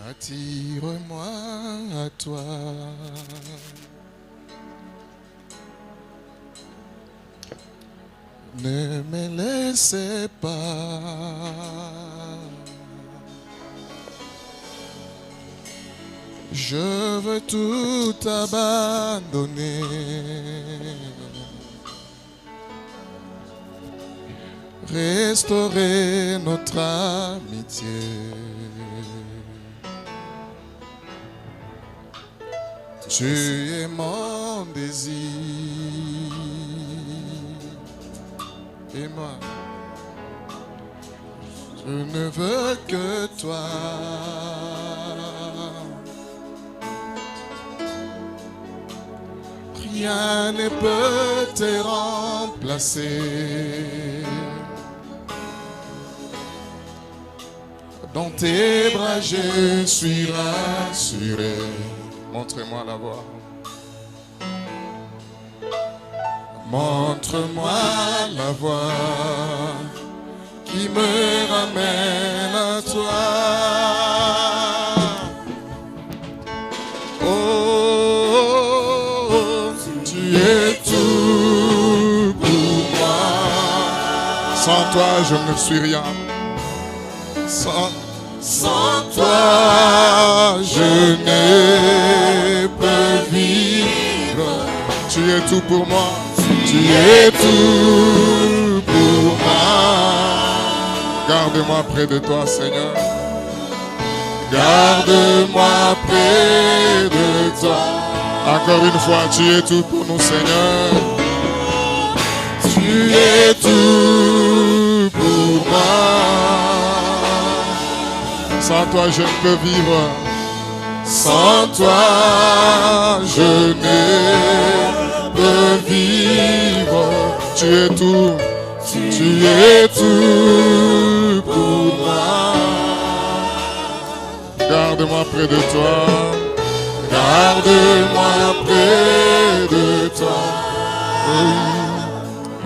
Attire-moi à toi. Ne me laissez pas. Je veux tout abandonner. Restaurer notre amitié. Tu es mon désir. Et moi, je ne veux que toi. Rien ne peut te remplacer. Dans tes bras, je suis rassuré. Montre-moi la voie. Montre-moi la voie qui me ramène à toi. Oh, tu es tout pour moi. Sans toi, je ne suis rien. Sans toi, je ne peux vivre. Tu es tout pour moi. Tu es tout pour moi. Garde-moi près de toi, Seigneur. Garde-moi près de toi. Encore une fois, tu es tout pour nous, Seigneur. Tu es tout pour moi. Sans toi, je ne peux vivre. Sans toi, je ne peux vivre. Tu es tout. Tu es tout pour moi. Garde-moi près de toi. Garde-moi près de toi. Oui.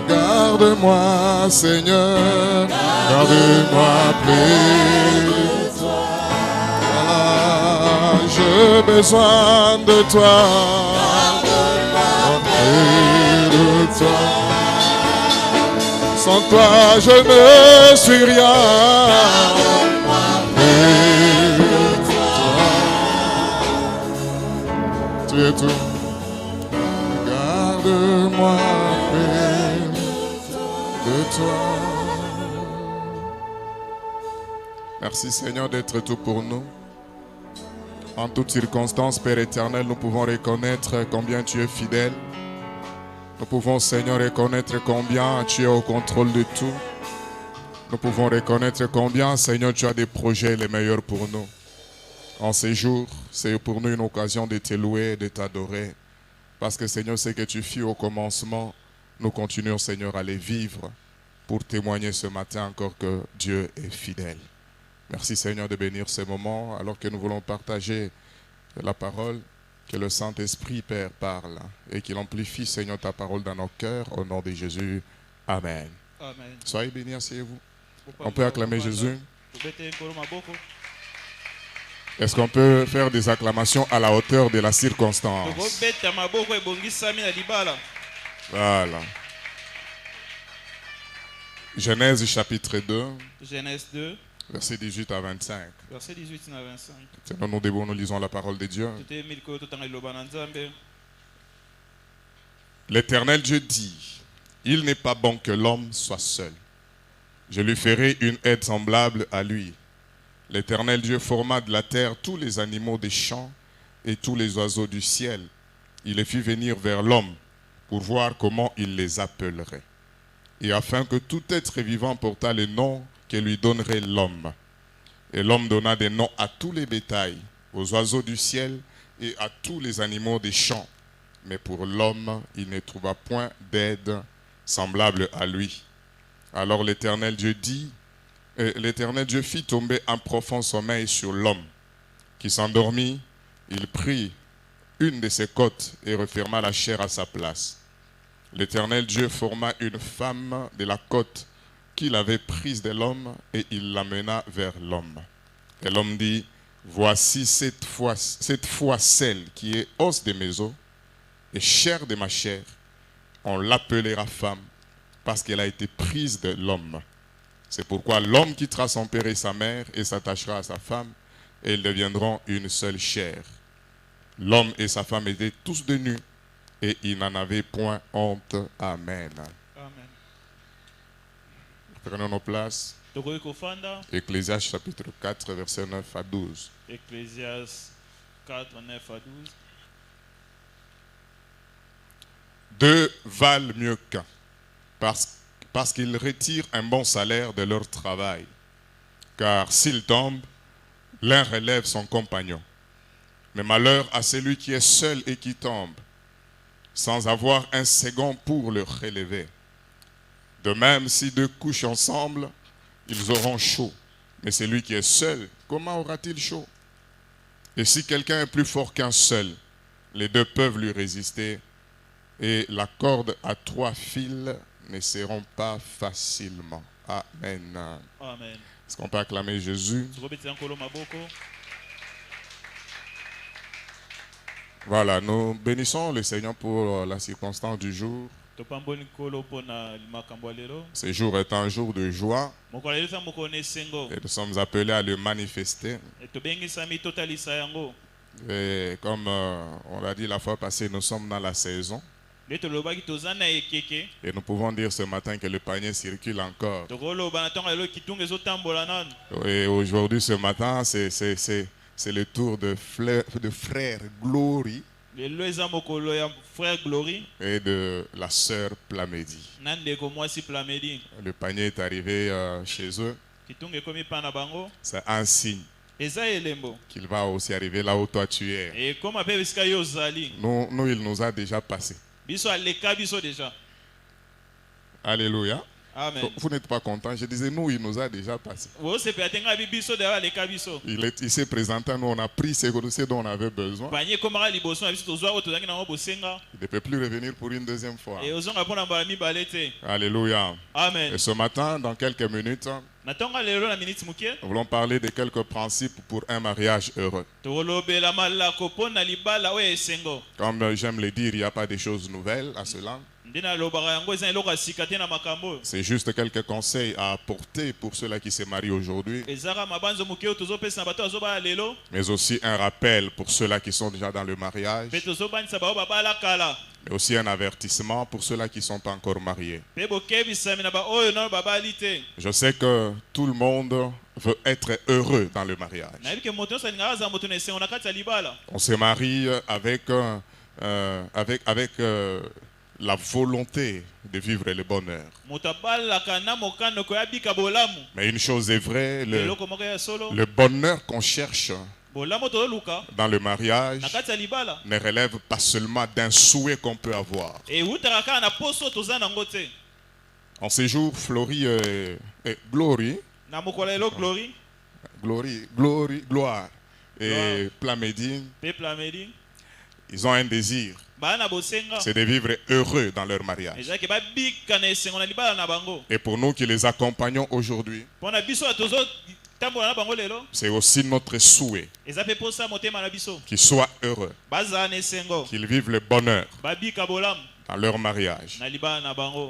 Garde-moi, Seigneur. Garde-moi près de toi. Ah, j'ai besoin de toi. Garde-moi près de toi. Sans toi, je ne suis rien. Près de toi. Tu es tout. Garde-moi près de toi. Merci Seigneur d'être tout pour nous. En toutes circonstances, Père éternel, nous pouvons reconnaître combien tu es fidèle. Nous pouvons, Seigneur, reconnaître combien tu es au contrôle de tout. Nous pouvons reconnaître combien, Seigneur, tu as des projets les meilleurs pour nous. En ces jours, c'est pour nous une occasion de te louer et de t'adorer. Parce que, Seigneur, ce que tu fis au commencement, nous continuons, Seigneur, à les vivre pour témoigner ce matin encore que Dieu est fidèle. Merci, Seigneur, de bénir ce moment alors que nous voulons partager la parole. Que le Saint-Esprit, Père, parle et qu'il amplifie, Seigneur, ta parole dans nos cœurs. Au nom de Jésus. Amen. Amen. Soyez bénis, asseyez-vous. On peut acclamer Jésus. Est-ce qu'on peut faire des acclamations à la hauteur de la circonstance? Voilà. Genèse chapitre 2. Genèse 2. Verset 18 à 25. Verset 18 à 25. Tenons nous debout, nous lisons la parole de Dieu. L'Éternel Dieu dit, il n'est pas bon que l'homme soit seul. Je lui ferai une aide semblable à lui. L'Éternel Dieu forma de la terre tous les animaux des champs et tous les oiseaux du ciel. Il les fit venir vers l'homme pour voir comment il les appellerait. Et afin que tout être vivant portât le nom que lui donnerait l'homme. Et l'homme donna des noms à tous les bétails, aux oiseaux du ciel et à tous les animaux des champs. Mais pour l'homme, il ne trouva point d'aide semblable à lui. Alors l'Éternel Dieu dit, l'Éternel Dieu fit tomber un profond sommeil sur l'homme, qui s'endormit. Il prit une de ses côtes et referma la chair à sa place. L'Éternel Dieu forma une femme de la côte qu'il avait prise de l'homme et il l'amena vers l'homme. Et l'homme dit, Voici cette fois celle qui est os de mes os et chair de ma chair. On l'appellera femme parce qu'elle a été prise de l'homme. C'est pourquoi l'homme quittera son père et sa mère et s'attachera à sa femme et ils deviendront une seule chair. L'homme et sa femme étaient tous de nus et ils n'en avaient point honte. Amen. Amen. Prenons nos places. Tokoki kofanda. Ecclésiaste chapitre 4, versets 9 à 12. Ecclésiaste 4, 9 à 12. Deux valent mieux qu'un, parce qu'ils retirent un bon salaire de leur travail. Car s'ils tombent, l'un relève son compagnon. Mais malheur à celui qui est seul et qui tombe, sans avoir un second pour le relever. De même, si deux couchent ensemble, ils auront chaud. Mais celui qui est seul, comment aura-t-il chaud? Et si quelqu'un est plus fort qu'un seul, les deux peuvent lui résister. Et la corde à 3 fils ne seront pas facilement. Amen. Amen. Est-ce qu'on peut acclamer Jésus? Voilà, nous bénissons le Seigneur pour la circonstance du jour. Ce jour est un jour de joie et nous sommes appelés à le manifester. Et comme on l'a dit la fois passée, nous sommes dans la saison. Et nous pouvons dire ce matin que le panier circule encore. Et aujourd'hui, ce matin, c'est le tour de frère Glory et de la sœur Plamedi. Le panier est arrivé chez eux. C'est un signe qu'il va aussi arriver là où toi tu es. Nous, il nous a déjà passé. Alléluia. Amen. Vous n'êtes pas content. Je disais, nous, il nous a déjà passé. Il s'est présenté à nous, on a pris ce dont on avait besoin. Il ne peut plus revenir pour une deuxième fois. Alléluia. Amen. Et ce matin, dans quelques minutes, nous voulons parler de quelques principes pour un mariage heureux. Comme j'aime le dire, il n'y a pas de choses nouvelles à cela. C'est juste quelques conseils à apporter pour ceux-là qui se marient aujourd'hui. Mais aussi un rappel pour ceux-là qui sont déjà dans le mariage. Mais aussi un avertissement pour ceux-là qui ne sont pas encore mariés. Je sais que tout le monde veut être heureux dans le mariage. On se marie avec la volonté de vivre le bonheur. Mais une chose est vraie, le bonheur qu'on cherche dans le mariage ne relève pas seulement d'un souhait qu'on peut avoir. En ces jours, Gloire et Plamedi, ils ont un désir. C'est de vivre heureux dans leur mariage. Et pour nous qui les accompagnons aujourd'hui, c'est aussi notre souhait qu'ils soient heureux, qu'ils vivent le bonheur dans leur mariage.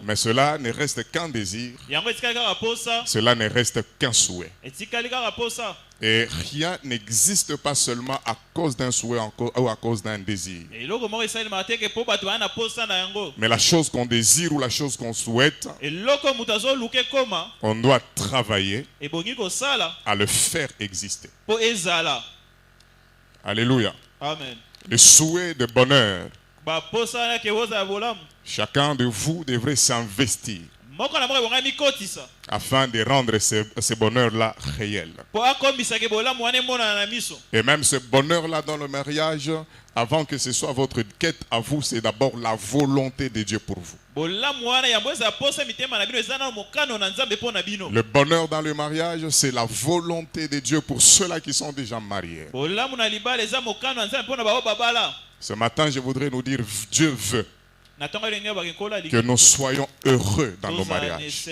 Mais cela ne reste qu'un désir, cela ne reste qu'un souhait. Et rien n'existe pas seulement à cause d'un souhait ou à cause d'un désir. Mais la chose qu'on désire ou la chose qu'on souhaite, on doit travailler à le faire exister. Alléluia. Amen. Le souhait de bonheur, chacun de vous devrait s'investir afin de rendre ce bonheur-là réel. Et même ce bonheur-là dans le mariage, avant que ce soit votre quête à vous, c'est d'abord la volonté de Dieu pour vous. Le bonheur dans le mariage, c'est la volonté de Dieu pour ceux-là qui sont déjà mariés. Ce matin, je voudrais nous dire, Dieu veut que nous soyons heureux dans nos mariages.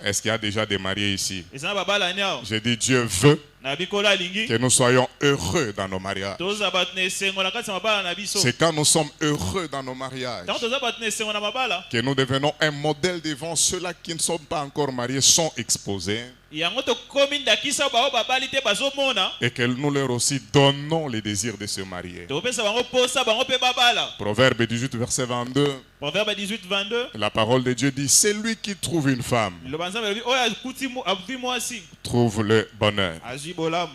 Est-ce qu'il y a déjà des mariés ici? Je dis, Dieu veut na bikolo alingi que nous soyons heureux dans nos mariages. toza bato na esengo na kati ya mabala na biso. C'est quand nous sommes heureux dans nos mariages Ntango toza bato na esengo na mabala que nous devenons un modèle devant ceux-là qui ne sont pas encore mariés, sont exposés, yango tokomi ndakisa bao babali te bazomona et que nous leur aussi donnons les désirs de se marier. topesa bango posa bango mpe babala. Proverbe 18, verset 22, Proverbe 18 22 la parole de Dieu dit, c'est lui qui trouve une femme, liloba nzambe elobi oyo azwi mwasi trouve le bonheur. azwi bolamu.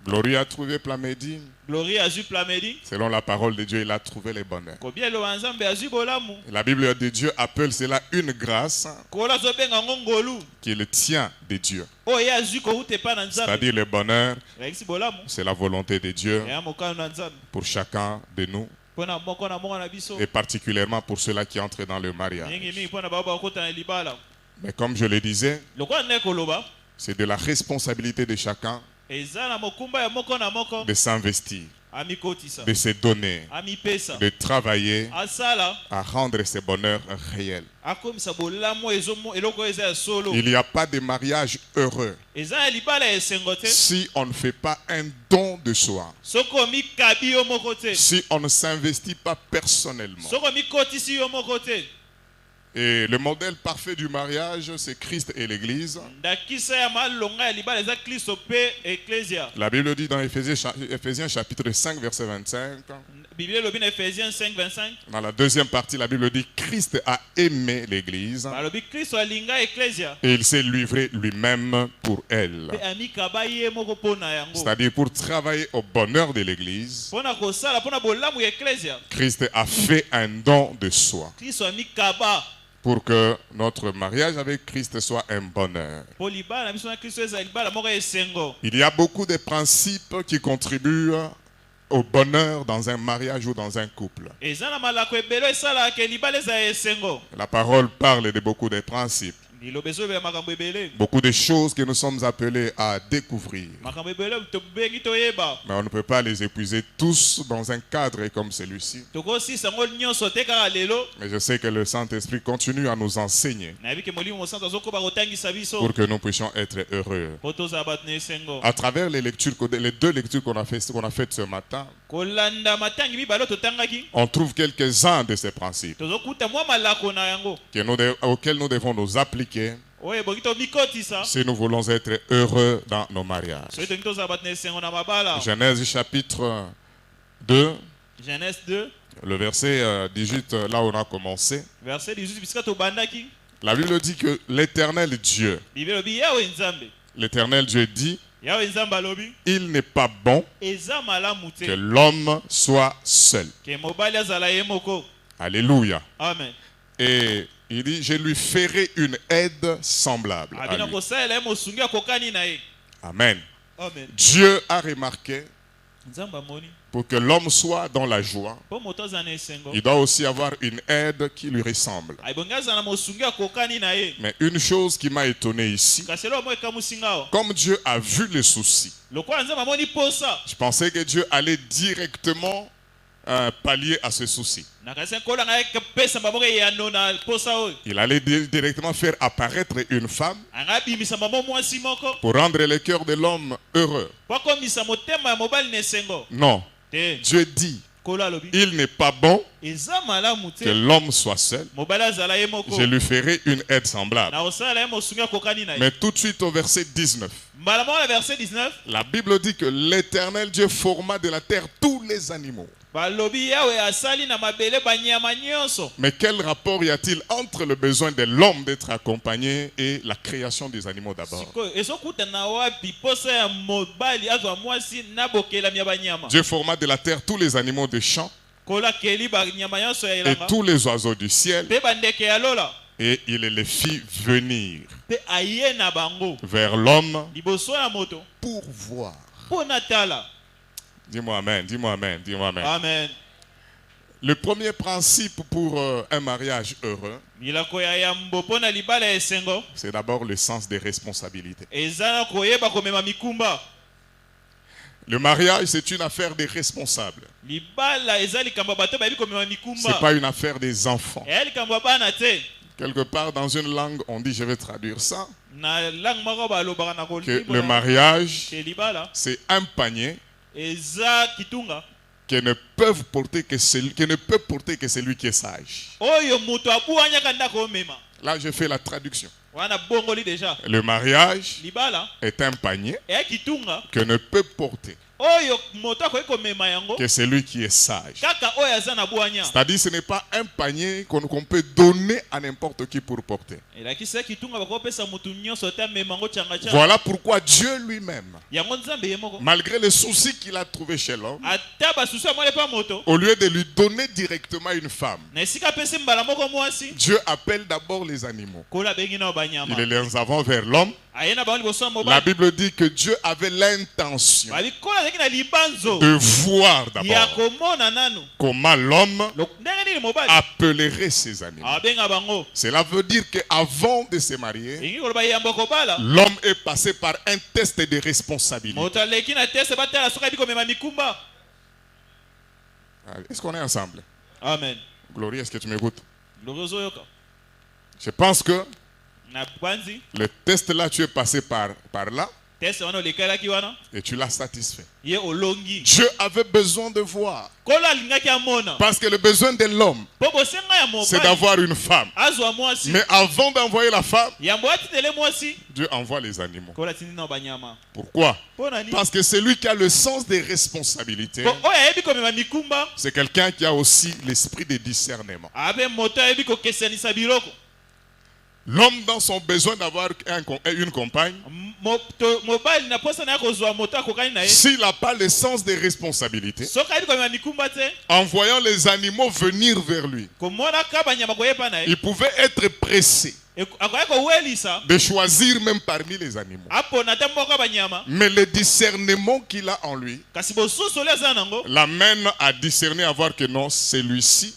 Gloria a trouvé Plamedi. Glorie azwi plamedi Selon la parole de Dieu, il a trouvé le bonheur. kobia liloba nzambe azwi bolamu. La Bible de Dieu appelle cela une grâce kola azobenga ngo ngolu qu'il tient de Dieu. oyo ye azwi kouta epai na nzambe. C'est-à-dire le bonheur, Elakisi bolamu c'est la volonté de Dieu eya mokano na nzambe pour chacun de nous, mpo na moko na biso et particulièrement pour ceux-là qui entrent dans le mariage. mingi mpo na bao bakota na libala. Mais comme je le disais, lokola nde koloba c'est de la responsabilité de chacun eza na mokumba ya moko na moko de s'investir, amikotisa de se donner, amipesa de travailler asala à rendre ce bonheur réel. akomisa bolamu eloko oyo eza ya solo. Il n'y a pas de mariage heureux eza ya libala ya esengo te si on ne fait pas un don de soi, soki omikabi yo moko te, si on ne s'investit pas personnellement. soki omikotisi yo moko te. Et le modèle parfait du mariage, c'est Christ et l'Église. ndakisa ya malonga ya libala eza kristo mpe eklesia. La Bible dit dans Éphésiens chapitre 5, verset 25, biblia elobi na Ephésiens 5 25 dans la deuxième partie, la Bible dit Christ a aimé l'Église balobi kristo alinga eklesia et il s'est livré lui-même pour elle. mpe amikaba ye moko mpo na yango, C'est-à-dire pour travailler au bonheur de l'Église, mpo na kosala mpo na bolamu ya eklesia. Christ a fait un don de soi kristo amikaba pour que notre mariage avec Christ soit un bonheur. mpo libala na biso na kristo eza libala moko ya esengo. Il y a beaucoup de principes qui contribuent au bonheur dans un mariage ou dans un couple. eza na malako ebele esalaka ke libala eza ya esengo. La parole parle de beaucoup de principes, liloba ezobela makambo ebele, beaucoup de choses que nous sommes appelés à découvrir. makambo ebele tobengi toyeba. Mais on ne peut pas les épuiser tous dans un cadre comme celui-ci. tokosisa yango nyonso te kaka lelo. Mais je sais que le Saint-Esprit continue à nous enseigner nayebi ke molimo mosantu azokoba kotangisa biso pour que nous puissions être heureux. mpo tozala bato na esengo. À travers les deux lectures qu'on a faites ce matin, kolanda matangi mibale oyo totangaki on trouve quelques-uns de ces principes tozokuta mwa malako na yango auxquels nous devons nous appliquer oyo ebongi tomikotisa si nous voulons être heureux dans nos mariages. soki tolingi tozala bato na esengo na mabala. Genèse chapitre 2, Genèse 2 le verset 18, là où on a commencé. verset 18 bisika tobandaki. La Bible dit que l'éternel Dieu, biblia elobi yawe nzambe l'éternel Dieu dit, yawe nzambe alobi il n'est pas bon eza malamu que te l'homme soit seul. ke mobali azala ye moko. Alléluia. Amen. Et il dit, je lui ferai une aide semblable à abina lui. kosalela ye mosungi akokani na ye. Amen. Amen. Dieu a remarqué, nzambe amoni pour que l'homme soit dans la joie, mpo moto azala na esengo il doit aussi avoir une aide qui lui ressemble. ebongi azala na mosungi akokani na ye. Mais une chose qui m'a étonné ici, kasi eloko moko ekamusinga awa comme Dieu a vu le souci, lokola nzambe amoni posa je pensais que Dieu allait directement pallier à ce souci. nakasi nkolo ngai pesa maboko eyano na posa oyo Il allait directement faire apparaître une femme anga bimisa mamo mwasi moko pour rendre le cœur de l'homme heureux. po akomisa motema ya mobali na esengo Non, te. Dieu dit, nkolo alobi il n'est pas bon eza malamu que te l'homme soit seul. mobali azala ye moko Je lui ferai une aide semblable. na kosalela ye mosungi akokani na ye. Mais tout de suite au verset 19, mbala moko na verset 19 la Bible dit que l'éternel Dieu forma de la terre tous les animaux. balobi yawe asali na mabele banyama nyonso. Mais quel rapport y a-t-il entre le besoin de l'homme d'être accompagné et la création des animaux d'abord? sikoyo ezokutana wapi posa ya mobali azwa mwasi na bokelami ya banyama. Dieu forma de la terre tous les animaux des champs nkolo akeli banyama nyonso ya et elanga tous les oiseaux du ciel, mpe bandeke ya lola et il les fit venir mpe aye na bango vers l'homme liboso ya moto pour voir. mpo na tala. Dis-moi amen, dis-moi amen, dis-moi amen. Amen. Le premier principe pour un mariage heureux, milako ya yambo mpo na libala ya esengo c'est d'abord le sens des responsabilités. eza na koyeba komema mikumba. Le mariage, c'est une affaire des responsables. libala eza likambo ya bato bayebi komema Ce n'est mikumba. pas une affaire des enfants. eya likambo ya bana te. Quelque part dans une langue, on dit, je vais traduire ça, na langue moko balobaka na que le mariage, ke libala c'est un panier eza kitunga que ne peut porter que celui qui est sage. oyo moto abuanyaka ndako omema. Là, je fais la traduction. Wana bongoli déjà. Le mariage Libala est un panier e kitunga que ne peut porter oyo moto akoki komema yango que celui qui est sage. kaka oyo aza na bwanya. C'est-à-dire ce n'est pas un panier qu'on peut donner à n'importe qui pour porter. elakisa kitunga bakopesa motu nyonso te amema yango changa changa. Voilà pourquoi Dieu lui-même, yango nzambe ye moko malgré les soucis qu'il a trouvés chez l'homme, ata basusu amole pa moto au lieu de lui donner directement une femme, na esika apesi mbala moko mwasi Dieu appelle d'abord les animaux. kola abengi nao banyama Il les avant vers l'homme. aye na bango liboso ya La mobali Bible dit que Dieu avait l'intention balikola azalaki na libanzo de voir ya d'abord komona nanu comment l'homme ndenge nini mobali appellerait ses animaux. abenga bango. Cela veut dire qu'avant de se marier, elingi koloba yambo kobala l'homme est passé par un test de responsabilité. moto aleki na tese batala soki ayebi komema mikumba. Est-ce qu'on est ensemble? Amen. Glorie, est-ce que tu m'écoutes? Glorieuse oyoka Je pense que na kwanzi le test là, tu es passé par là tese wana olekalaki wana et tu l'as satisfait. ye olongi Dieu avait besoin de voir. kolo alingaki amona Parce que le besoin de l'homme, mpo bosenga ya c'est mobali d'avoir une femme. azwa mwasi Mais avant d'envoyer la femme, yambo atindele mwasi Dieu envoie les animaux. kolo atindi nao banyama Pourquoi? mpo nani Parce que celui qui a le sens des responsabilités, po oyo ayebi komema mikumba c'est quelqu'un qui a aussi l'esprit de discernement. abe moto ayebi kokesanisa biloko. L'homme, dans son besoin d'avoir une compagne, mobali na posa na ya kozwa moto akokani na ye s'il n'a pas le sens des responsabilités, soki ayebi komema mikumba te en voyant les animaux venir vers lui, komonaka banyama koyepa na ye il pouvait être pressé akoya kowelisa de choisir même parmi les animaux. apona te moko ya banyama Mais le discernement qu'il a en lui kasi bosusu oli aza nango l'amène à discerner, à voir que non, celui-ci,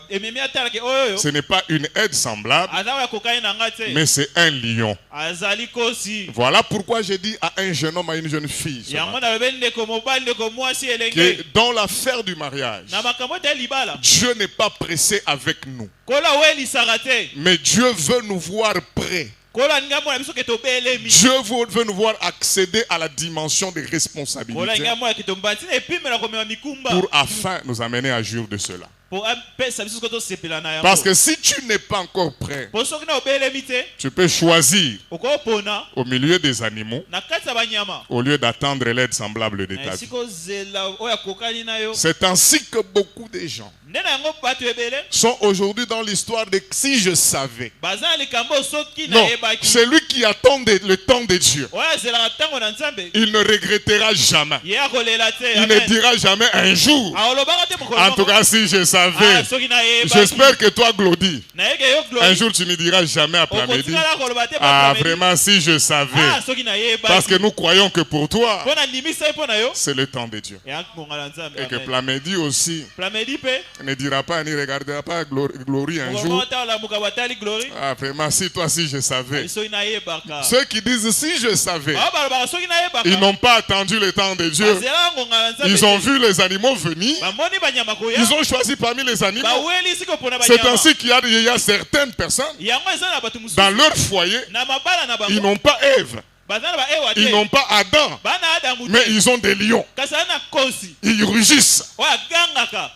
ememi atalaki oyoyo ce n'est pas une aide semblable, aza oyo akokani na nga te mais c'est un lion. azali kosi. Voilà pourquoi j'ai dit à un jeune homme, à une jeune fille, ce yango matin, nalobi ndeko mobali ndeko mwasi que elenge dans l'affaire du mariage, na makambo te ya libala Dieu n'est pas pressé avec nous, kola owelisaka te mais Dieu veut nous voir prêts. kola alingi amona biso ke tobelemi Dieu veut nous voir accéder à la dimension des kola alingi responsabilités amona ke tombantina epimela komema mikumba pour afin nous amener à jour de cela. po apesa biso soki tosepela na Parce yango que si tu n'es pas encore prêt, po soki na obelemi te tu peux choisir okopona au milieu des animaux na kati ya banyama au lieu d'attendre l'aide semblable de na ta vie. esika ozela oyo akokani na yo C'est ainsi que beaucoup de gens nde na yango bato ebele sont aujourd'hui dans l'histoire de si je savais. baza na likambo soki Non, nayebaki celui qui attend le temps de Dieu, oyo azelaka ntango na nzambe il ne regrettera jamais. ye akolela te Il ne dira jamais un jour. aolobaka te mokolo En tout moko. cas, si je savais, soki nayebaki j'espère que toi, Glody, nayeke yo un gloire jour tu ne diras jamais après-midi. okotikala koloba te Ah, bakamedi. vraiment, si je savais. soki Parce que nayebaki nous croyons que pour toi, mpo na ndimisa ye mpo na yo c'est le temps de Dieu. eyakonga na nzambe Et que amen. Plamedi aussi plamedi mpe ne dira pas, ni regardera pas Glory un mokolo jour. moko talamuka batali glory Ah, vraiment, si toi, si je savais. soki nayebaka Ceux qui disent si je savais, bao balobaka soki nayebaka ils n'ont pas attendu le temps de Dieu. bazela ngonga na nzambe Ils ont te. vu les animaux venir. bamoni banyama koya Ils ont choisi parmi les animaux. bawelisi kopona C'est banyama ainsi qu'il y a certaines personnes yango eza na bato mosusu dans leur foyer, na mabala na ils bango n'ont pas Ève, baza na baewa ils te n'ont pas Adam, bana adamu mais te ils ont des lions. kasi aza na kosi Ils rugissent. oyo agangaka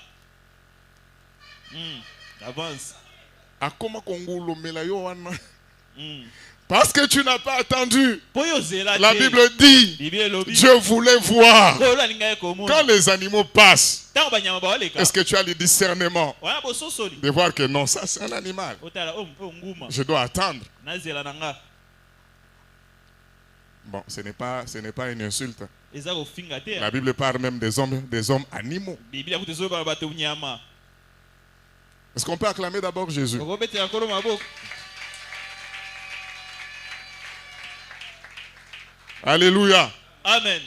avance Ah, comment Kongolo melayo wana? Parce que tu n'as pas attendu. mpo yo ozela La te Bible dit, bible elobi Dieu voulait voir. kolo alingai Quand komona les animaux passent, ntango banyama bawaleka est-ce que tu as le discernement wana bososoli de voir que non, ça c'est un animal. otala oyo nguma Je dois attendre. nazela na nga Bon, ce n'est pas une insulte. eza kofinga te La Bible parle même des hommes animaux. biblia kutu ezoyebaka bato nyama Est-ce qu'on peut acclamer d'abord Jésus? okobetela nkolo maboko Alléluia. amen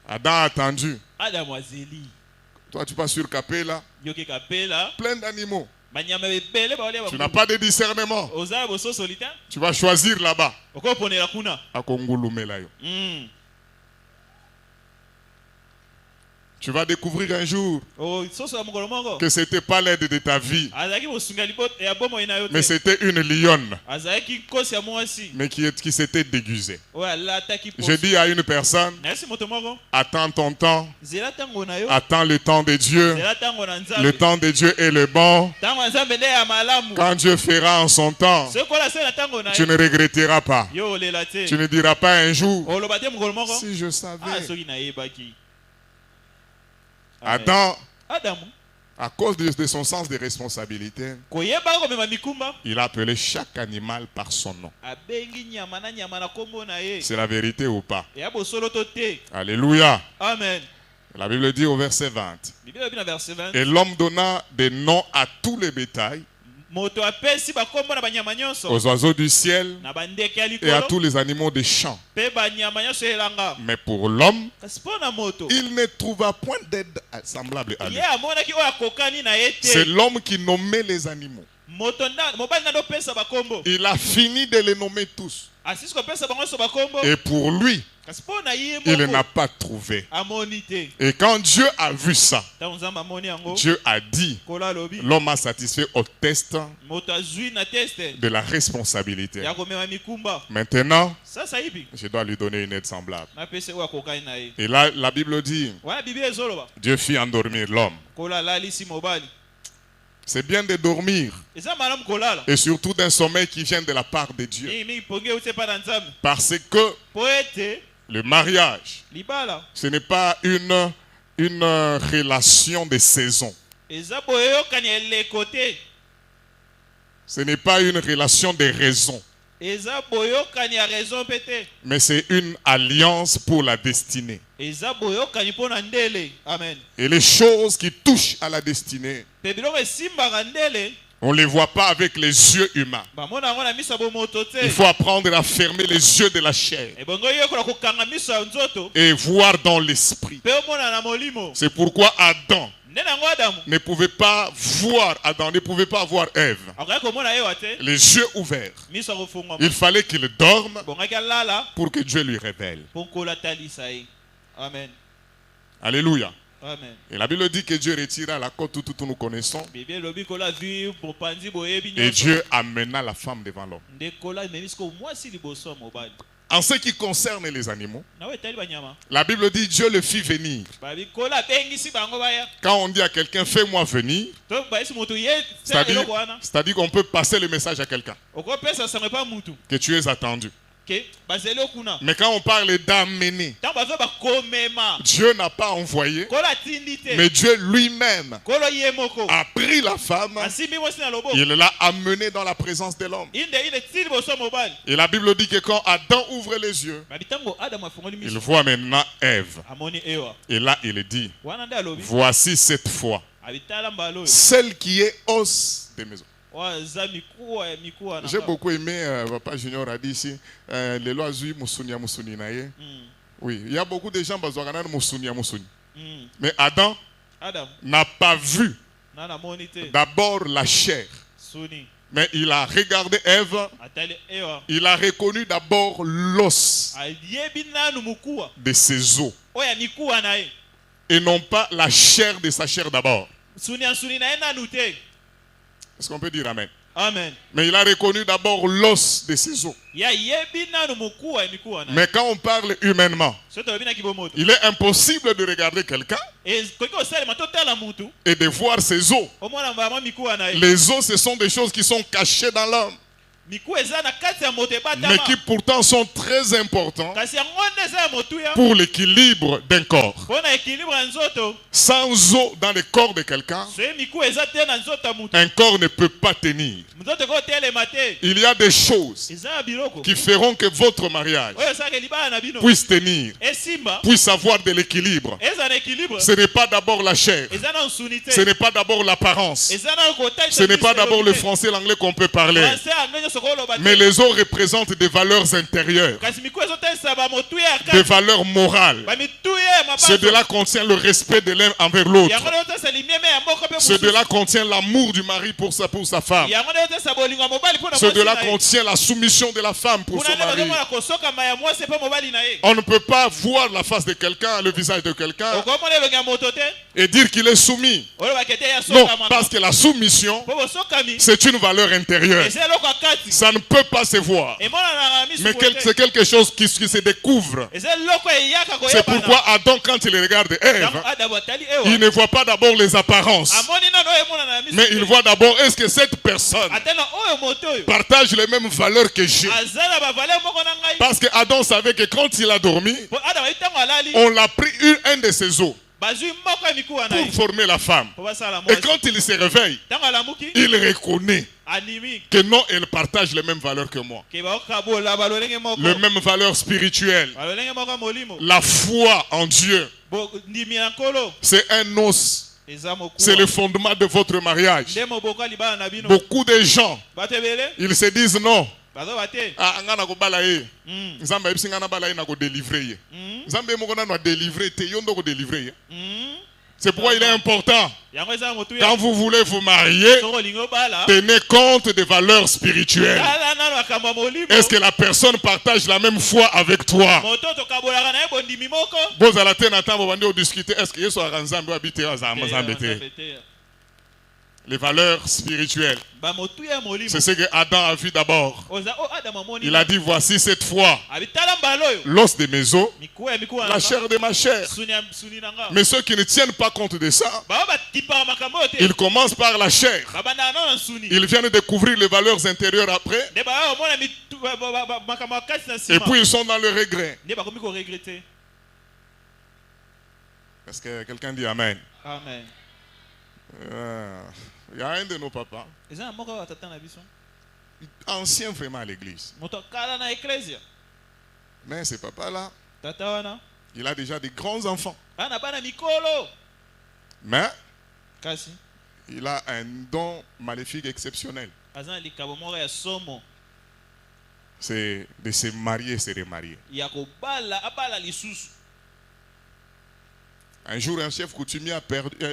Adam a attendu. adamu azeli Toi, tu passes sur Capella, yoki kapela plein d'animaux. banyama ebele baolia Tu n'as pas de discernement. oza na bososoli te Tu vas choisir là-bas. okoponela kuna À Kongulumela yo. Tu vas découvrir un jour soso ya mokolo moko que ce n'était pas l'aide de ta vie, azalaki kosunga ya bomoi na yo mais te c'était une lionne, azalaki nkosi ya mwasi mais qui s'était déguisée. oyo alataki Je dis à une personne, nayesi moto moko attends ton temps, zela ntango na yo attends le temps de Dieu. zela ntango na Le nzambe temps de Dieu est le bon. ntango ya nzambe nde ya malamu Quand Dieu fera en son temps, soki kola se na ntango na tu ye ne regretteras pas. yo olela te Tu ne diras pas un jour, oloba te mokolo moko si je savais. soki nayebaki Adam, adamu à cause de son sens de responsabilité, koyeba komema mikumba il a appelé chaque animal par son nom. abengi nyama na kombo na ye C'est la vérité ou pas? eya bosolo to te Alléluia. amen La Bible dit au verset 20, biblia elobi na verset 20 et l'homme donna des noms à tous les bétails, moto apesi bakombo na banyama nyonso aux oiseaux du ciel na bandeke ya et à likolo tous les animaux des champs. mpe banyama nyonso elanga Mais pour l'homme, kasi mpo na moto il ne trouva point d'aide semblable à lui. ye amonaki oyo akokani na ye C'est te l'homme qui nommait les animaux. mobali nde opesa bakombo Il a fini de les nommer tous. asisi kopesa bango nyonso bakombo Et pour lui, kasi mpo na ye il n'a moko pas trouvé. amoni te Et quand Dieu a vu ça, ntango nzambe amoni yango Dieu a dit, kolo alobi l'homme a satisfait au test moto azwi na teste de la responsabilité. ya komema mikumba Maintenant, sasa hivi je dois lui donner une aide semblable. napesa oyo akokani na ye Et là, la Bible dit, wana biblia ezoloba Dieu fit endormir l'homme. kolo alalisi mobali C'est bien de dormir, eza malamu kolala et surtout d'un sommeil qui vient de la part de Dieu. mingi pongi euti epa na nzambe Parce que mpo ete le mariage, libala ce n'est pas une relation de saison. eza boyokani eleko te Ce n'est pas une relation de raison. eza boyokani ya raison mpe te Mais c'est une alliance pour la destinée. eza boyokani mpo na ndele amen Et les choses qui touchent à la destinée, mpe biloko esimbaka ndele on ne les voit pas avec les yeux humains. bamona yango na miso ya bomoto te Il faut apprendre à fermer les yeux de la chair ebongo yekola kokanga miso ya nzoto et voir dans l'esprit. mpe omona na molimo C'est pourquoi Adam nde nango adamu ne pouvait pas voir, Adam ne pouvait pas voir Ève. akokaki komona ewa te Les yeux ouverts. miso ya kofungwama Il fallait qu'il dorme bongaki alala pour que Dieu lui révèle. mpo nkolo atalisa ye amen Alléluia. amen Et la Bible dit que Dieu retira la côte, tout nous connaissons. biblia elobi kolo azwi mopanzi boyebi Et nyonso Dieu amena la femme devant l'homme. nde kolo amemisi ko mwasi liboso ya mobali En ce qui concerne les animaux, nawe etali banyama la Bible dit Dieu le fit venir. babi kolo abengisi bango baya Quand on dit à quelqu'un, fais-moi venir, to bayesi moto ye sala eloko wana c'est-à-dire qu'on peut passer le message à quelqu'un, okopesa sango epa mutu que tu es attendu. ke bazeli okuna Mais quand on parle d'amener, ntango bazo bakomema Dieu n'a pas envoyé, kolo atindi te mais Dieu lui-même kolo ye moko a pris la femme, asimbi mwasi na loboko il l'a amenée dans la présence de l'homme. inde ti liboso ya mobali Et la Bible dit que quand Adam ouvre les yeux, babi ntango adamu afungoli il miso voit maintenant Ève. amoni ewa Et là, il dit, wana nde alobi voici cette fois, abitala mbala oyo celle qui est os de maison. oyo aza mikuwa ya mikuwa na J'ai beaucoup aimé, Papa Junior a dit ici, les lois Zui Moussounia Moussounia naye. Oui, il y a beaucoup de gens qui ont Moussounia Moussounia. Mais Adam adamu n'a pas vu na namoni te d'abord la chair. suni Mais il a regardé Ève, atali ewa il a reconnu d'abord l'os ayebi nanu mukuwa de ses os oyo ya mikuwa na ye et non pas la chair de sa chair d'abord. suni ya suni na ye nanu te Est-ce qu'on peut dire Amen? amen Mais il a reconnu d'abord l'os de ses os. ya yebi nanu mukuwa ya mikuwa na ye Mais quand on parle humainement, so tolobinaki bomoto il est impossible de regarder quelqu'un koki kosalema totala mutu et de voir ses os. omona mbama mikuwa na ye Les os, ce sont des choses qui sont cachées dans l'homme, mikuwa eza na kati ya moto mais ebatama qui pourtant sont très importants kasi yango nde eza ya motuya pour l'équilibre d'un corps. mpo na ekilibre ya nzoto Sans os dans le corps de quelqu'un, soki mikuwa eza te na nzoto ya mutu un corps ne peut pas tenir. nzoto ekotelema te Il y a des choses eza ya biloko qui feront que votre mariage oyo esalaka libala na bino puisse tenir, esimba puisse avoir de l'équilibre. eza na ekilibre Ce n'est pas d'abord la chair, eza na nsuni te ce n'est pas d'abord l'apparence, eza na kotalisa ce n'est pas d'abord le français, l'anglais qu'on peut parler. français anglais nyonso Mais les os représentent des valeurs intérieures, des valeurs morales. Cela contient le respect de l'un envers l'autre. Cela contient l'amour du mari pour sa femme. Cela contient la soumission de la femme pour son mari. On ne peut pas voir la face de quelqu'un, le visage de quelqu'un et dire qu'il est soumis. Non, parce que la soumission, c'est une valeur intérieure. Ça ne peut pas se voir. Mais c'est quelque chose qui se découvre. C'est pourquoi Adam, quand il regarde Ève, il ne voit pas d'abord les apparences. Mais il voit d'abord, est-ce que cette personne partage les mêmes valeurs que j'ai? Parce que Adam savait que quand il a dormi, on l'a pris un de ses os pour former la femme. Et quand il se réveille, il reconnaît que non, elle partage les mêmes valeurs que moi. Les mêmes valeurs spirituelles. La foi en Dieu, c'est un os. C'est le fondement de votre mariage. Beaucoup de gens, ils se disent non. C'est pourquoi il est important, quand vous voulez vous marier, tenez compte des valeurs spirituelles. Est-ce que la personne partage la même foi avec toi? Vous allez discuter, est-ce que Yesu les valeurs spirituelles. C'est ce que Adam a vu d'abord. Il a dit, voici cette fois l'os de mes os, la chair de ma chair. Mais ceux qui ne tiennent pas compte de ça, ils commencent par la chair. Ils viennent découvrir les valeurs intérieures après. Et puis ils sont dans le regret. Est-ce que quelqu'un dit Amen? Amen. Il y a un de nos papas, ancien vraiment à l'église. Mais ce papa-là, il a déjà des grands enfants. Mais il a un don maléfique exceptionnel. C'est de se marier et se remarier. Un jour, un chef coutumier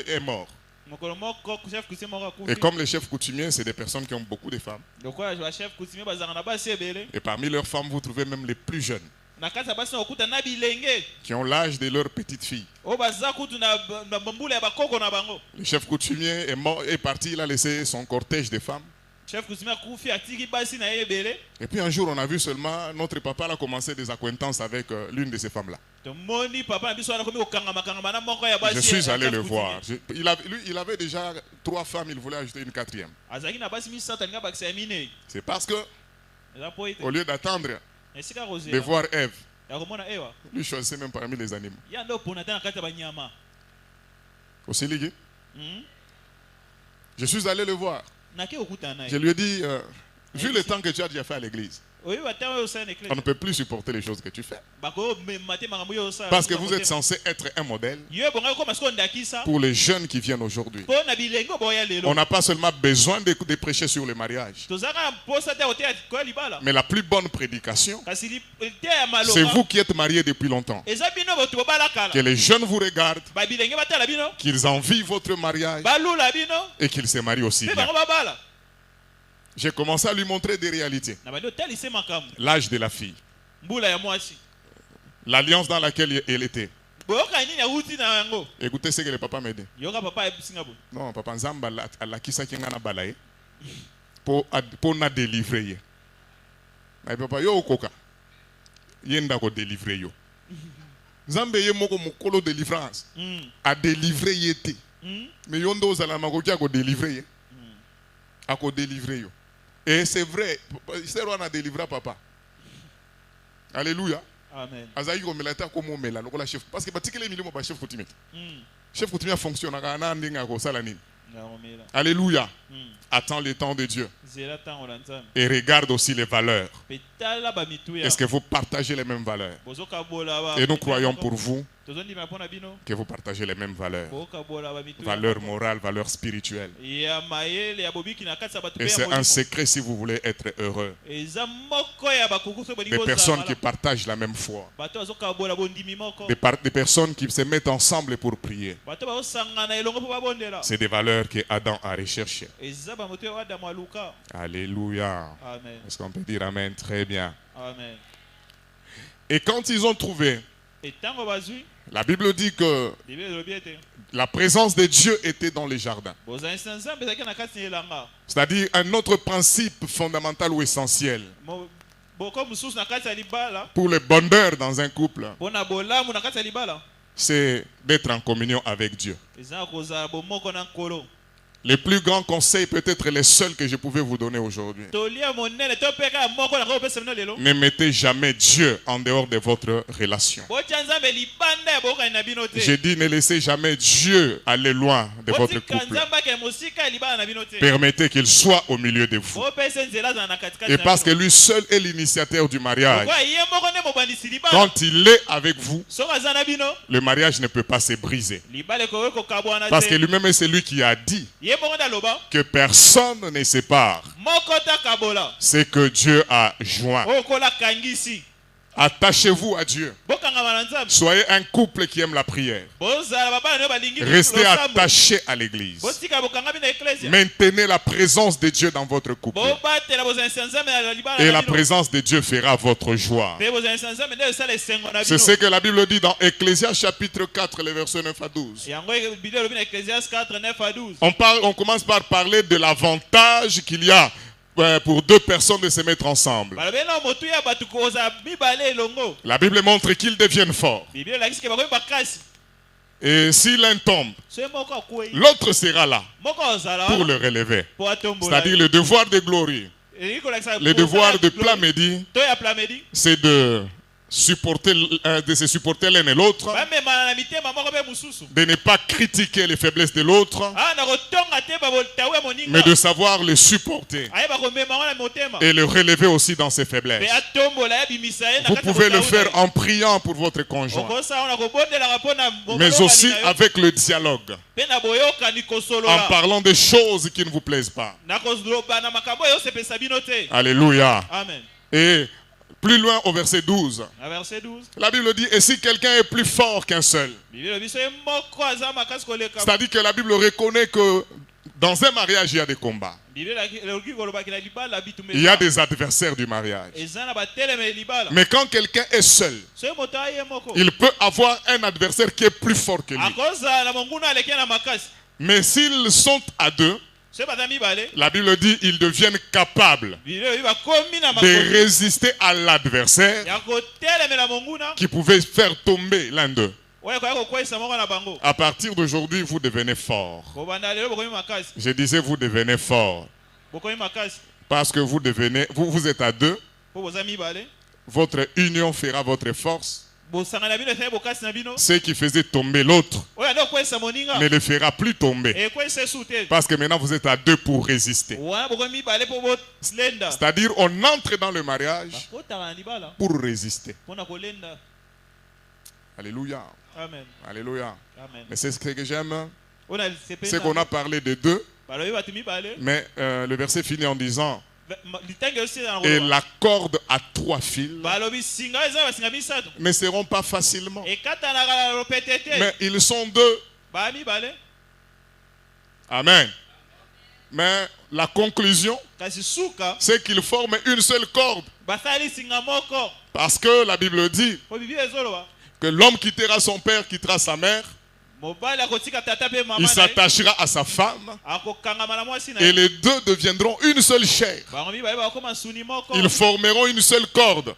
est mort. Et comme les chefs coutumiers, c'est des personnes qui ont beaucoup de femmes. Et parmi leurs femmes, vous trouvez même les plus jeunes, qui ont l'âge de leur petite fille. Le chef coutumier est parti, il a laissé son cortège de femmes. Et puis un jour, on a vu seulement notre papa a commencé des acquaintances avec l'une de ces femmes-là. Je suis allé le voir. Il avait déjà 3 femmes, il voulait ajouter une 4e. C'est parce que, au lieu d'attendre de voir Ève, lui choisissait même parmi les animaux. Aussi lié. Je suis allé le voir. Je lui ai dit, vu le temps que tu as déjà fait à l'église, on ne peut plus supporter les choses que tu fais. Parce que vous êtes censé être un modèle pour les jeunes qui viennent aujourd'hui. On n'a pas seulement besoin de prêcher sur le mariage. Mais la plus bonne prédication, c'est vous qui êtes mariés depuis longtemps. Que les jeunes vous regardent, qu'ils envient votre mariage et qu'ils se marient aussi bien. J'ai commencé à lui montrer des réalités. L'âge de la fille. L'alliance dans laquelle elle était. Écoutez ce que le papa m'a dit. Non, papa Nzamba la kisa kingana balaye pour na délivrer. Mais papa yo koka. Yenda ko délivrer yo. Nzambe ye moko mukolo délivrance. A délivrer yete. Mais yondo zalama ko kia ko délivrer. A ko délivrer yo. Et c'est vrai, c'est vrai, on a délivré papa. Alléluia. Amen. Azaï ko melata ko mo mela lokola chef parce que batikele milimo ba chef coutumier. Chef coutumier fonctionne na ndinga ko sala nini. Alléluia. Attends le temps de Dieu. Et regarde aussi les valeurs. Est-ce que vous partagez les mêmes valeurs? Et nous croyons pour vous tozondima mpo na bino que vous partagez les mêmes valeurs. bokabola bamitu Valeurs morales, valeurs spirituelles. ya mayele ya bobiki na kati ya bato Et pe ya c'est un molimo. secret si vous voulez être heureux. eza moko ya bakuku so bolingi Des personnes ozala qui partagent la même foi. bato bazokabola bondimi moko Des personnes qui se mettent ensemble pour prier. bato bazosangana elongo mpo babondela C'est des valeurs que Adam a recherchées. eza bamoto ya adamu aluka. Alléluia. Amen. Est-ce qu'on peut dire Amen? Très bien. Amen. Et quand ils ont trouvé, etango bazwi la Bible dit que bible elobi ete la présence de Dieu était dans les jardins. bozalisa nzambe ezalaki na kati ya elanga C'est-à-dire un autre principe fondamental ou essentiel boko mosusu na kati ya libala pour le bonheur dans un couple, mpo na bolamu na kati ya libala c'est d'être en communion avec Dieu. eza kozala bomoko na nkolo. Les plus grands conseils, peut-être les seuls que je pouvais vous donner aujourd'hui. tolia monene topeka moko na kopesa bino lelo Ne mettez jamais Dieu en dehors de votre relation. botya nzambe libanda ya bokani na bino te. J'ai dit ne laissez jamais Dieu aller loin de votre botika couple. nzambe akele mosika ya libala na bino te. Permettez qu'il soit au milieu de vous. bopesa nzela azala na katikati Et na parce que bino. lui seul est l'initiateur du mariage, Pourquoi ye moko nde mobandisi libala quand il est avec vous, soki aza na bino le mariage ne peut pas se briser. libala ekoki kokabwana Parce que te. lui-même est celui qui a dit ye moko nde aloba que personne ne sépare moko takabola ce que Dieu a joint. oyo kola kangisi. Attachez-vous à Dieu. bokangama na nzambe Soyez un couple qui aime la prière. bozala babala nayo balingi Restez losambo. attachés à l'église. botika bokangami na eklesia Maintenez la présence de Dieu dans votre couple. bobatela bozalisa nzambe na libala Et na la bino. présence de Dieu fera votre joie. mpe bozalisa nzambe nde esala esengo na C'est bino. ce que la Bible dit dans Ecclésias chapitre 4, les versets 9 à 12. yango biblia elobi na ecclésias 4 9 à 12 On commence par parler de l'avantage qu'il y a pour deux personnes de se mettre ensemble. balobi na motu ya bato kozala mibale elongo. La Bible montre qu'ils deviennent forts. biblia elakisi ke bakomi bakasi Et si l'un tombe, soki moko akwei l'autre sera là moko azala pour le relever. mpo atombola C'est-à-dire le devoir de gloire, Elingi kolakisa le kozala devoir de gloire. Plamedi, to ya plamedi c'est de se supporter l'un et l'autre, bamemana na mitema moko mpe mosusu de ne pas critiquer les faiblesses de l'autre, na kotonga te babotawu ya moninga mais de savoir le supporter ayeba komema ngo na motema et le relever aussi dans ses faiblesses. mpe atombola yabimisa ye na Vous kati ya pouvez le botawu faire na ye. en priant pour votre conjoint, okosala ngo na kobondelaka mpo na mais aussi avec le dialogue, mpe na boyokani en kosolola parlant des choses qui ne vous plaisent pas. na koloba na makambo oyo osepesa bino te. Alléluia. Amen. Et plus loin au verset 12, Na verset 12 la Bible dit, et si quelqu'un est plus fort qu'un seul, biblia elobi so ye moko aza makasi koleka. c'est-à-dire que la Bible reconnaît que dans un mariage, il y a des combats. biblia elobi kolobaki na libala bitumba Il y a des adversaires du mariage. eza na bateleme libala Mais quand quelqu'un est seul, so ye moto aye moko il peut avoir un adversaire qui est plus fort que lui. akozala na monguna aleki na makasi. Mais s'ils sont à deux, so ye baza mibale la Bible dit ils deviennent capables biblia elobi bakomi na de makomi résister à l'adversaire ya kotelemela monguna qui pouvait faire tomber l'un d'eux. oyo koya kokweyisa moko na bango. À partir d'aujourd'hui, vous devenez fort. kobanda lelo bokomi makasi Je disais, vous devenez fort. bokomi makasi Parce que vous êtes à deux. mpo boza mibale Votre union fera votre force. bosangana bino esali bokasi na bino Ce qui faisait tomber l'autre oyo ande kokweyisa moninga ne le fera plus tomber. ekweyisa esu te. Parce que maintenant, vous êtes à deux pour résister. wana bokomi mibale mpo bolenda C'est-à-dire, on entre dans le mariage bakotaka na libala pour résister. mpo na kolenda. Alléluia. Amen. Alléluia. Amen. Mais c'est ce que j'aime. oyo na sepeli C'est qu'on a parlé de deux. balobi bato mibale Mais le verset finit en disant, litenge osila na et koloba la corde à 3 fils balobi singa eza basinga misato ne seront pas facilement. ekatanaka na lopete te. Mais ils sont deux. baa mibale Amen. Mais la conclusion, kasi suka c'est qu'ils forment une seule corde. basali singa moko. Parce que la Bible dit po biblia ezoloba que l'homme quittera son père, quittera sa mère, mobali akotika tata mpe mama il na ye s'attachera à sa femme, akokangama na mwasi na et ye les deux deviendront une seule chair. bango mibale bakokoma suni moko Ils formeront une seule corde.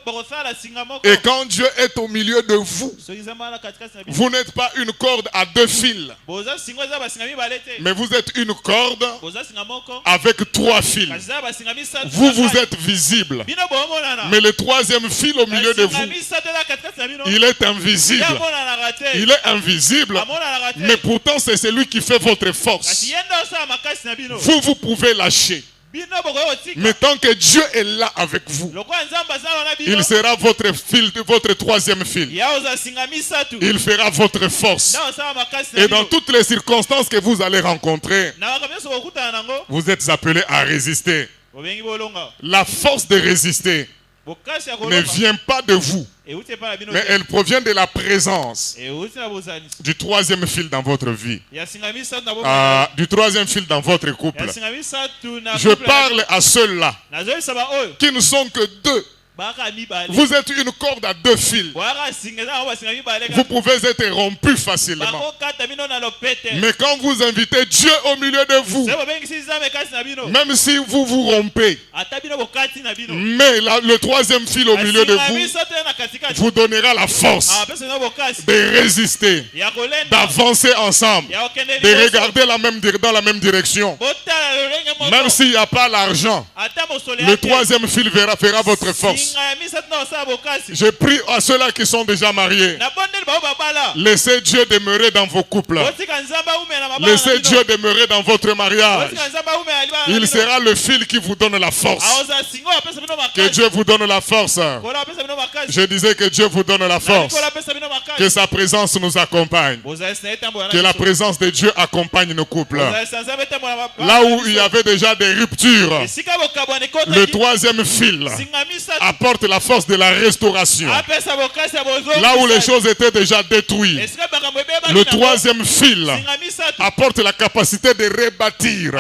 bakosala singa moko. Et quand Dieu est au milieu de vous, soki nzambe ana katikati na bino vous n'êtes pas une corde à 2 fils, boza singa eza basinga mibale te. mais vous êtes une corde boza singa moko avec 3 fils. kasi eza basinga misato. Vous êtes visible, bino bomonana mais le 3e fil au milieu de basinga vous, misato eza katikati na bino il est invisible. yamonanaka te. Il est invisible, amonanaka te. mais pourtant c'est celui qui fait votre force. kasi ye nde osala makasi na bino. Vous pouvez lâcher. Mais tant que Dieu est là avec vous, il sera votre fil, votre troisième fil. Il fera votre force. Et dans toutes les circonstances que vous allez rencontrer, vous êtes appelés à résister. La force de résister ne vient pas de vous, mais elle provient de la présence du troisième fil dans votre vie, du troisième fil dans votre couple. Je parle à ceux-là qui ne sont que deux. Vous êtes une corde à deux fils. Vous pouvez être rompu facilement. Mais quand vous invitez Dieu au milieu de vous, même si vous vous rompez, mais le troisième fil au milieu de vous donnera la force de résister, d'avancer ensemble, de regarder dans la même direction. Même s'il n'y a pas l'argent, le troisième fil fera votre force. Je prie à ceux-là qui sont déjà mariés. Laissez Dieu demeurer dans vos couples. Laissez Dieu demeurer dans votre mariage. Il sera le fil qui vous donne la force. Que Dieu vous donne la force. Je disais que Dieu vous donne la force. Que sa présence nous accompagne. Que la présence de Dieu accompagne nos couples. Là où il y avait déjà des ruptures, le troisième fil apporte la force de la restauration. Là où les choses étaient déjà détruites, le troisième fil apporte la capacité de rebâtir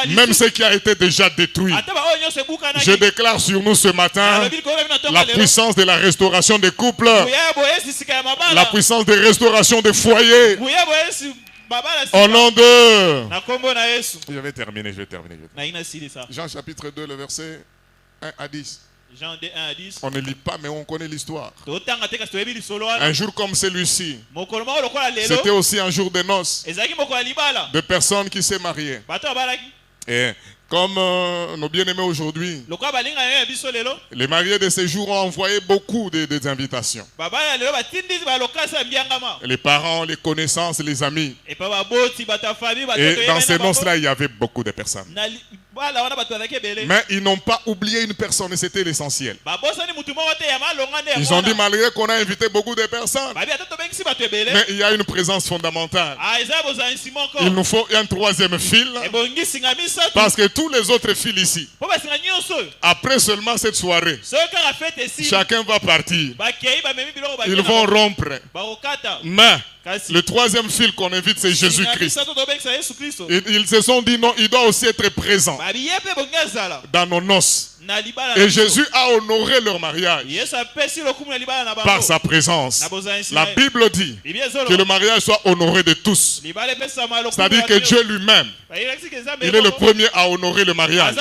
même ce qui a été déjà détruit. Je déclare sur nous ce matin la puissance de la restauration des couples, la puissance de restauration des foyers. Au nom de... Je vais terminer. Jean chapitre 2, le verset 1 à 10. Jean 1 à 10. On ne lit pas, mais on connaît l'histoire. Un jour comme celui-ci, c'était aussi un jour de noces, de personnes qui s'est mariées. Et comme nos bien-aimés aujourd'hui, les mariés de ces jours ont envoyé beaucoup d'invitations. Les parents, les connaissances, les amis. Et dans ces noces-là, il y avait beaucoup de personnes. Mais ils n'ont pas oublié une personne et c'était l'essentiel. Ils ont dit, malgré qu'on a invité beaucoup de personnes, mais il y a une présence fondamentale. Il nous faut un troisième fil, parce que tous les autres fils ici, après seulement cette soirée, chacun va partir. Ils vont rompre. Mais le troisième fil qu'on invite, c'est Jésus-Christ. Ils se sont dit non, il doit aussi être présent dans nos noces. Et Jésus a honoré leur mariage par sa présence. La Bible dit que le mariage soit honoré de tous. C'est-à-dire que Dieu lui-même, il est le premier à honorer le mariage.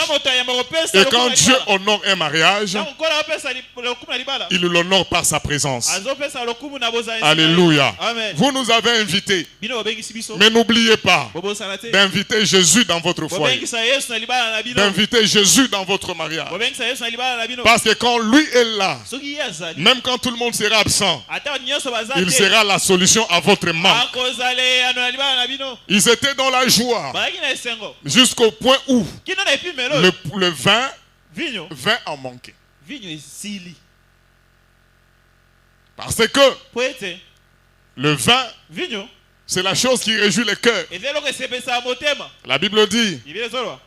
Et quand Dieu honore un mariage, il l'honore par sa présence. Alléluia. Vous nous avez invités, mais n'oubliez pas d'inviter Jésus dans votre foyer, d'inviter Jésus dans votre mariage. Parce que quand lui est là, même quand tout le monde sera absent, il sera la solution à votre manque. Ils étaient dans la joie jusqu'au point où le vin en manquait. Parce que le vin, c'est la chose qui réjouit le cœur. La Bible dit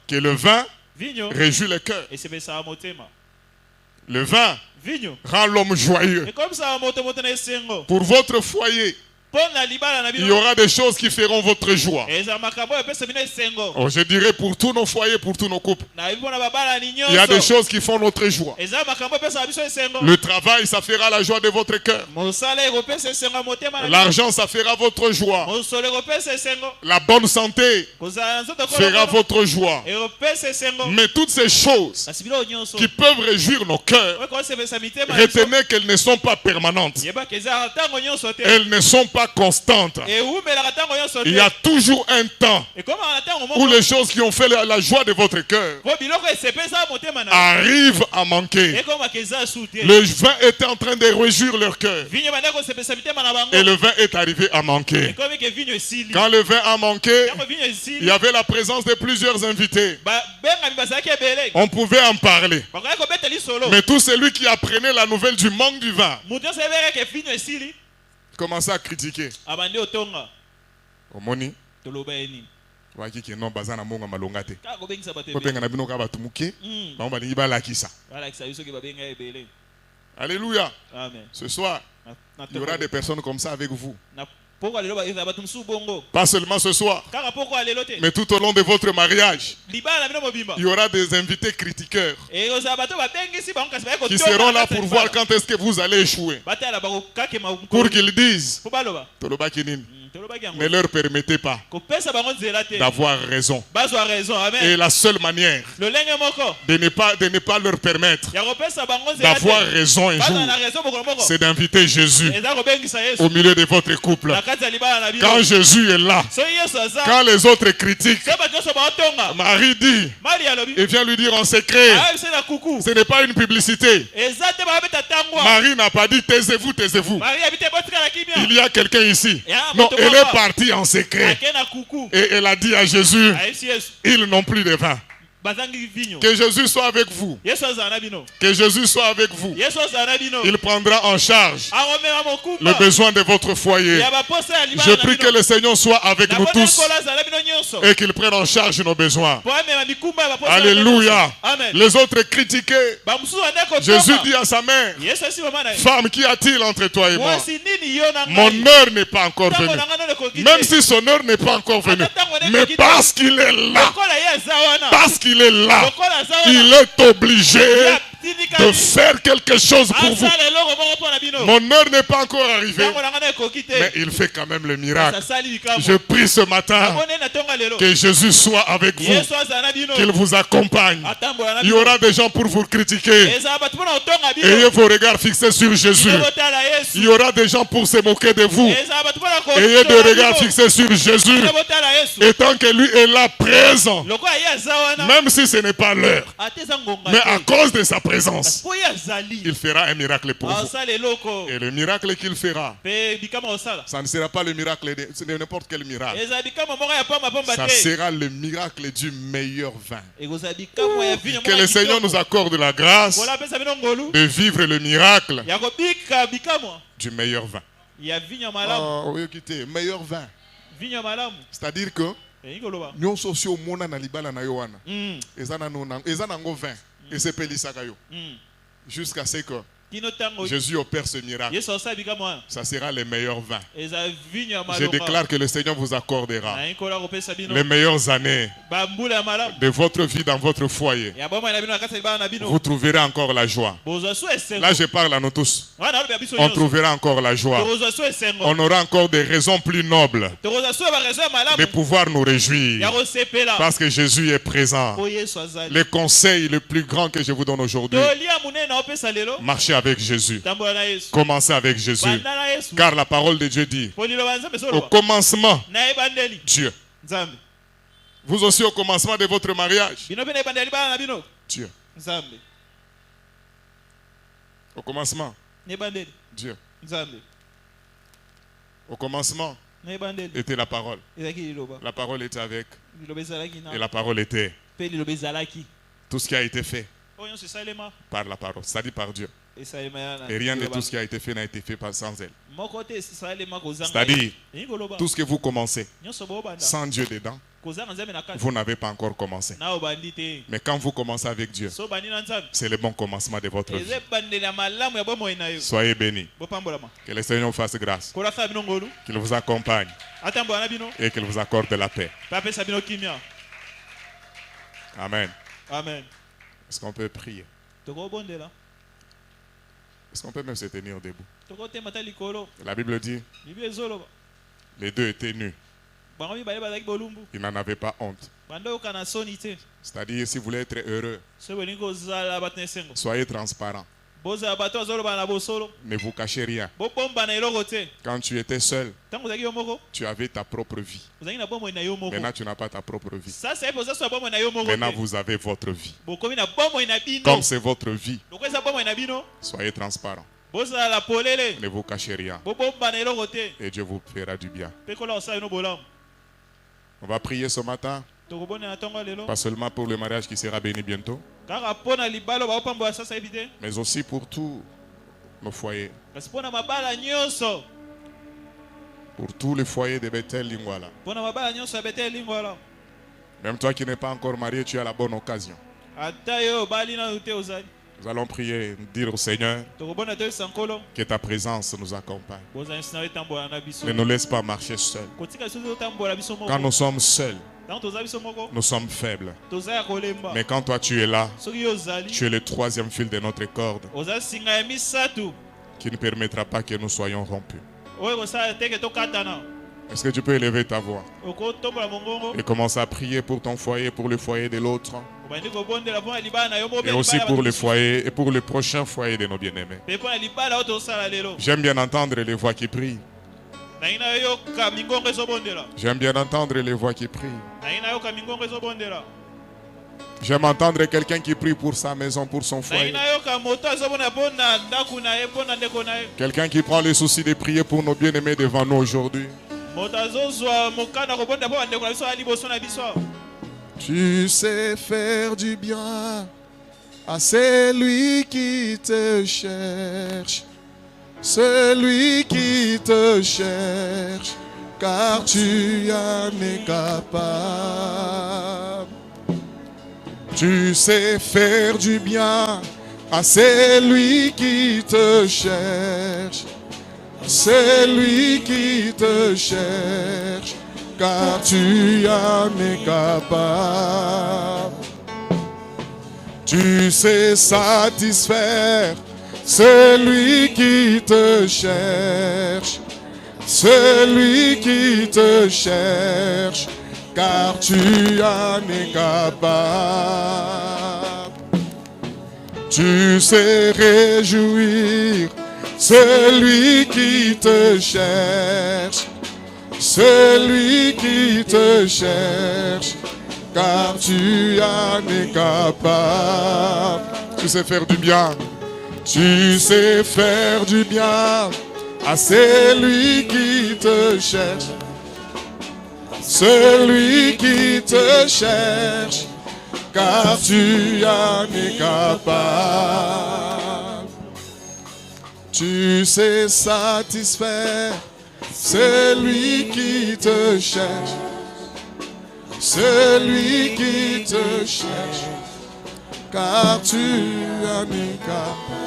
que le vin réjouit le cœur. Le vin rend l'homme joyeux. Pour votre foyer, il y aura des choses qui feront votre joie. Oh, je dirais pour tous nos foyers, pour tous nos couples. Il y a des choses qui font notre joie. Le travail, ça fera la joie de votre cœur. L'argent, ça fera votre joie. La bonne santé fera votre joie. Mais toutes ces choses qui peuvent réjouir nos cœurs, retenez qu'elles ne sont pas permanentes. Elles ne sont pas pas constante. ewumelaka ntango nyonso Il y a te toujours un temps ekomaka na ntango où moko les choses qui ont fait la joie de votre cœur po biloko esepesa motema na arrivent à manquer. ekomaka eza su te Le vin était en train de réjouir leur cœur. vinyo banda kosepesa mitema na bango Et le vin est arrivé à manquer. ekomi ke vinyo esili Quand le vin a manqué, ntango vinyo il esili y avait la présence de plusieurs invités. babengami bazalaki ebele On pouvait en parler. bakoki kobeta lisolo Mais tout celui qui apprenait la nouvelle du manque du vin moto nyonso ayebeka ke vinyo esili commençait à critiquer. abandi otonga Omoni, toloba ye nini waki ki non bazana monga malonga te. kaka kobengisa bato Ko ebele benga na bino ka batu muke, bango balingi balakisa. balakisa biso ke babenga ebele Alléluia. amen Ce soir, Na il y aura des personnes comme ça avec vous. na poko lelo baza bato mosusu bongo Pas seulement ce soir, kaka poko lelo te mais tout au long de votre mariage, libala na bino mobimba il y aura des invités critiqueurs ekozala bato babengisi bango kasi baye qui seront là pour voir quand est-ce que vous allez échouer. batala bakokakema Pour qu'ils disent, po baloba Tolobaki nini, tolobaki yango ne leur permettez pas kopesa bango nzela te d'avoir raison. bazwa raison amen Et la seule manière lolenge moko de ne pas leur permettre ya kopesa bango nzela d'avoir te raison un bazwa jour, na raison mokolo moko c'est d'inviter Jésus eza kobengisa au yesu milieu de votre couple. na kati ya libala na bino Quand Jésus est là, soki yesu aza quand les autres critiquent, se bato nyonso baotonga Marie dit, mari alobi et vient lui dire en secret, ayebise na kuku ce n'est pas une publicité. eza te bakabeta ntangwa Marie n'a pas dit taisez-vous, taisez-vous. mari abi te botikala kimia Il y a quelqu'un ici. Ya, Non, moto elle moko. est partie en secret. ake na kuku Et elle a dit à Jésus, ayebisi yesu ils n'ont plus de vin. bazangi vinyo Que Jésus soit avec vous. yesu azala na bino Que Jésus soit avec vous. yesu azala na bino Il prendra en charge akomema le mokumba besoin de votre foyer. ya baposa ya Je libala na prie que bino le Seigneur soit avec nous nabona tous nkolo azala na bino nyonso et qu'il prenne en charge nos besoins. po amema mikumba ya baposa na bino Alléluia. nyonso. amen Les autres critiquaient. bamosusu bande Jésus kotonga dit à sa mère, yesu asi mama na ye femme, qu'y a-t-il entre toi et moi? mwasi nini yo na Mon ngai heure n'est pas encore ntango venue. na ngai nano ekoki Même te si son heure n'est pas encore venue. Mais Mais parce qu'il est là, lokola ye aza wana parce qu'il est là, lokola aza il wana est obligé ya de tindikali faire quelque chose pour vous. asala eloko moko mpo na bino Mon heure n'est pas encore arrivée, ntango na ngai na ekoki mais te il fait quand même le miracle. asali likambo Je prie ce matin abone na ntonga lelo que Jésus soit avec vous, yesu azala na bino qu'il vous accompagne. atambola na Il y bino aura des gens pour vous critiquer. ezala bato mpona kotonga bino Ayez vos regards fixés sur Jésus. botala Il y yesu aura des gens pour se moquer de vous. ezala bato mpona Ayez des regards fixés sur Jésus. botala yesu Et tant que lui est là présent, lokola ye aza wana même si ce n'est pas l'heure, ate eza ngonga mais à te cause de sa présence, po ye azali il fera un miracle pour vous. asala eloko Et le miracle qu'il fera, mpe bikama osala ça ne sera pas le miracle de n'importe quel miracle. ezala bikama moko ya pamba Ça te sera le miracle du meilleur vin. ekozala bikama ya vinyo Que le Seigneur nous accorde la grâce kola apesa bino ngolu de vivre le miracle ya kobika bikamwa du meilleur vin. ya vinyo malamu Oh, oui, écoutez, meilleur vin. vinyo malamu C'est-à-dire que elingi koloba nous sommes au monde na libala na yo wana. Eza nango vin. Et c'est pelisaka yo. Jusqu'à ce que kino ntango Jésus opère ce miracle. yesu asala bikamwa wana Ça sera les meilleurs vins. ezala vinyo ya Je malonga déclare que le Seigneur vous accordera nalingi kola kopesa bino les meilleures années bambula ya malamu de votre vie dans votre foyer. ya bomoi na bino na kati ya libala na bino Vous trouverez encore la joie. bozwa su esengo Là, je parle à nous tous. wana alobi ya biso On nyonso trouvera encore la joie. tokozwa su esengo On aura encore des raisons plus nobles tokozwa su ya barezo ya de malamu pouvoir nous ya réjouir. kosepela Parce que Jésus est présent. po yesu azali Le conseil le plus grand que je vous donne aujourd'hui, tolia monene na opesa lelo marchez avec Jésus. tambola na yesu Commencez avec Jésus. banda na yesu Car la parole de Dieu dit, po liloba nzambe au soloba commencement, na ebandeli Dieu. nzambe Vous aussi au commencement de votre mariage, bino mpe na ebandeli libala na bino Dieu. nzambe Au commencement, na ebandeli Dieu. nzambe Au commencement na ebandeli était la parole. ezalaki liloba La parole était avec liloba ezalaki et na la parole était. mpe liloba ezalaki Tout ce qui a été fait oyo nyonso esalema par la parole, c'est-à-dire par Dieu. esalema ya na Et rien de liloba. tout ce qui a été fait n'a été fait sans elle. moko te esalema kozanga C'est-à-dire, elingi koloba tout ce que vous commencez nyonso boobanda sans Dieu dedans, kozanga nzambe na kati vous n'avez pas encore commencé. na obandi te Mais quand vous commencez avec Dieu, so obandi na nzambe c'est le bon commencement de votre vie. eza ebandeli ya malamu ya bomoi na yo Soyez bénis. bopambolama Que le Seigneur vous fasse grâce, kola asala bino ngolu qu'il vous accompagne atambola na bino et qu'il vous accorde la paix. mpe apesa bino kimia Amen. amen Est-ce qu'on peut prier? tokobondela Est-ce qu'on peut même se tenir debout? tokotema ta likolo La Bible dit, bibi ezoloba les deux étaient nus. bango mibale bazalaki bolumbu Ils n'en avaient pas honte. bandoyoka na soni te C'est-à-dire, si vous voulez être heureux, so bolingi kozala bato na esengo soyez transparent. bozala bato bazoloba na bosolo Ne vous cachez rien. bobombana eloko te Quand tu étais seul, ntango ozalaki yo moko tu avais ta propre vie. ozalaki na bomoi na yo moko Maintenant, tu n'as pas ta propre vie. sasa epe ozasala bomoi na yo moko Maintenant, te vous avez votre vie. bokomi na bomoi na bino Comme c'est votre vie, loko eza bomoi na bino soyez transparent. bozala polele Ne vous cachez rien. bobombana eloko te Et Dieu vous fera du bien. mpe kola kosala bino bolamu On va prier ce matin, tokobonela ntongo lelo pas seulement pour le mariage qui sera béni bientôt, kaka mpo na libala baopambola sasa yebi te mais aussi pour tous nos foyers. kasi mpo na mabala nyonso Pour tous les foyers de Bethel Lingwala. mpo na mabala nyonso ya betele lingwala Même toi qui n'es pas encore marié, tu as la bonne occasion. ata yo obali nanu te ozali Nous allons prier, dire au Seigneur tokobona toyebisa nkolo que ta présence nous accompagne. bozalisi na yo etambola na biso Ne nous laisse pas marcher seuls. kotika biso totambola biso Quand moko nous sommes seuls, ntango toza biso moko nous sommes faibles. toza ya kolemba Mais quand toi tu es là, soki yo ozali tu es le troisième fil de notre corde oza singa ya misato qui ne permettra pas que nous soyons rompus. oyo kosala teke tokatana Est-ce que tu peux élever ta voix okotombola mongongo et commencer à prier pour ton foyer, pour le foyer de l'autre, obandi kobondela mpo na libala na yo et aussi pour le foyer et pour le prochain foyer de nos bien-aimés? mpe mpo na libala oyo tosala lelo J'aime bien entendre les voix qui prient. nangi na yo yoka mingongo ezobondela J'aime bien entendre les voix qui prient. nangi na yoka mingongo ezobondela J'aime entendre quelqu'un qui prie pour sa maison, pour son nangi foyer. na yoka moto azobonela mpo na ndako na ye mpo na ndeko na ye Quelqu'un qui prend le souci de prier pour nos bien-aimés devant nous aujourd'hui. moto azozwa mokanda kobondela mpo bandeko na biso ya liboso na biso Tu sais faire du bien à celui qui te cherche, celui qui te cherche, car tu en es capable. Tu sais faire du bien à celui qui te cherche, celui qui te cherche, car tu en es capable. Tu sais satisfaire celui qui te cherche, celui qui te cherche, car tu en es capable. Tu sais réjouir celui qui te cherche, celui qui te cherche, car tu en es capable. Tu sais faire du bien, tu sais faire du bien à celui qui te cherche, celui qui te cherche, car tu en es capable. Tu sais satisfaire celui qui te cherche, celui qui te cherche, car tu en es capable.